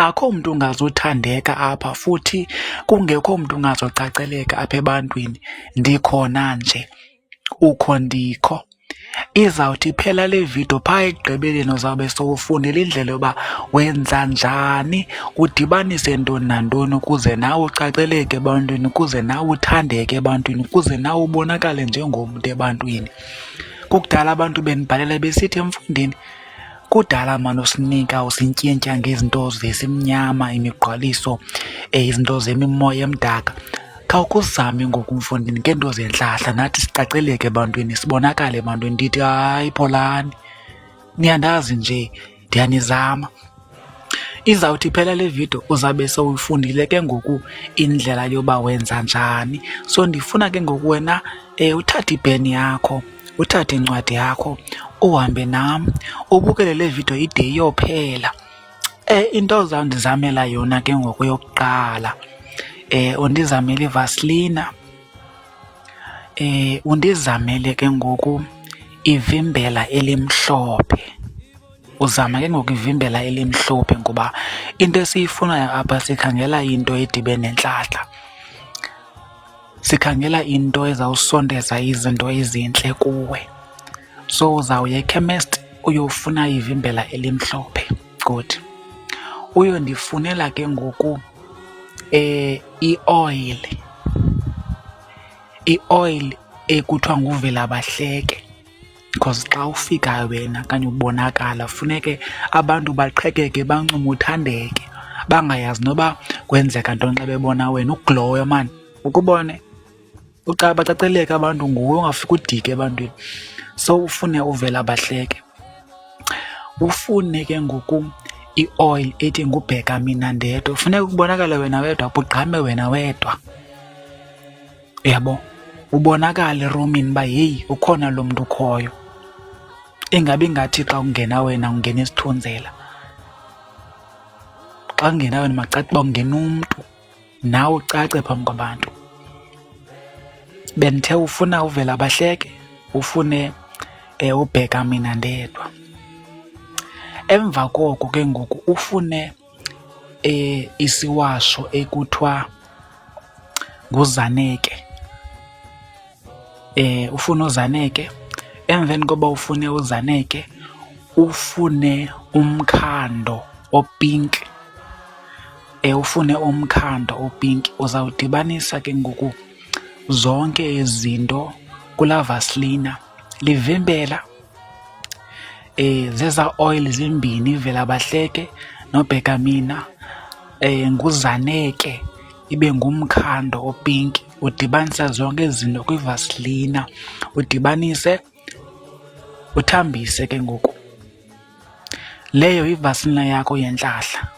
akho mntu ungazuthandeka apha futhi kungekho mntu ungazocaceleka apha ebantwini. Ndikhona nje, ukho ndikho. Izawuthi iphela le vidiyo phaa ekugqibeleni uzawube sowufundile indlela yoba wenza njani udibanise ntoni nantoni ukuze nawe ucaceleke ebantwini, ukuze nawe uthandeke ebantwini, ukuze nawe ubonakale njengomntu ebantwini. Kukudala abantu benibhalela besithi emfundini, kudala mani usinika usintyentya ngezinto zesimnyama, imigqwaliso, izinto zemimoya emdaka. Khawukusizame ngoku mfundini ngeento zentlahla nathi sicaceleke ebantwini, sibonakale ebantwini. Ndithi hayi Pholani, niyandazi nje ndiyanizama. Izawuthi iphela le vidiyo uzabe sowuyifundile ke ngoku indlela yoba wenza njani. So ndifuna ke ngoku wena uthathe ipeni yakho, uthathe incwadi yakho, uhambe nam ubukele le vidiyo ide iyophela. Into ozawundizamela yona ke ngoku yokuqala, undizamele iVasilina, undizamele ke ngoku ivimbela elimhlophe. Uzama ke ngoku ivimbela elimhlophe ngoba into esiyifunayo apha sikhangela into edibene nentlahla. Sikhangela into ezawusondeza izinto ezintle kuwe. So uzawuya ekhemesti uyofuna ivimbela elimhlophe. Good. Uyondifunela ke ngoku i-oil ekuthiwa nguVelabahleke, because xa ufikayo wena kanye ubonakala funeke abantu baqhekeke, bancume, uthandeke, bangayazi noba kwenzeka ntoni xa bebona wena. Uglowe mani, ukubone bacaceleke abantu, nguwe ungafika udike ebantwini. So ufune uVelabahleke, ufune ke ngoku i-oil ethi ngubheka mina ndedwa. Funeka ukubonakala wena wedwa, ugqame wena wedwa, uyabo, ubonakale eromini uba yeyi ukhona lo mntu ukhoyo. Ingabi ngathi xa ungena wena ungena isithunzela. Xa ungena wena macace uba ungena umntu, nawe ucace phambi kwabantu. Bendithe ufuna uVelabahleke, ufune ubheka mina ndedwa. Emva koko ke ngoku ufune isiwasho ekuthiwa nguZaneke. Ufune uZaneke. Emveni koba ufune uZaneke, ufune umkhando opink. Ufune umkhando opink. Uzawudibanisa ke ngoku zonke izinto kulaa Vasilina, livimbela, zeza oil zimbini, iVelabahleke nobheka mina, nguZaneke, ibe ngumkhando opinki. Udibanisa zonke izinto kwiVasilina, udibanise, uthambise ke ngoku. Leyo iVasilina yakho yentlahla.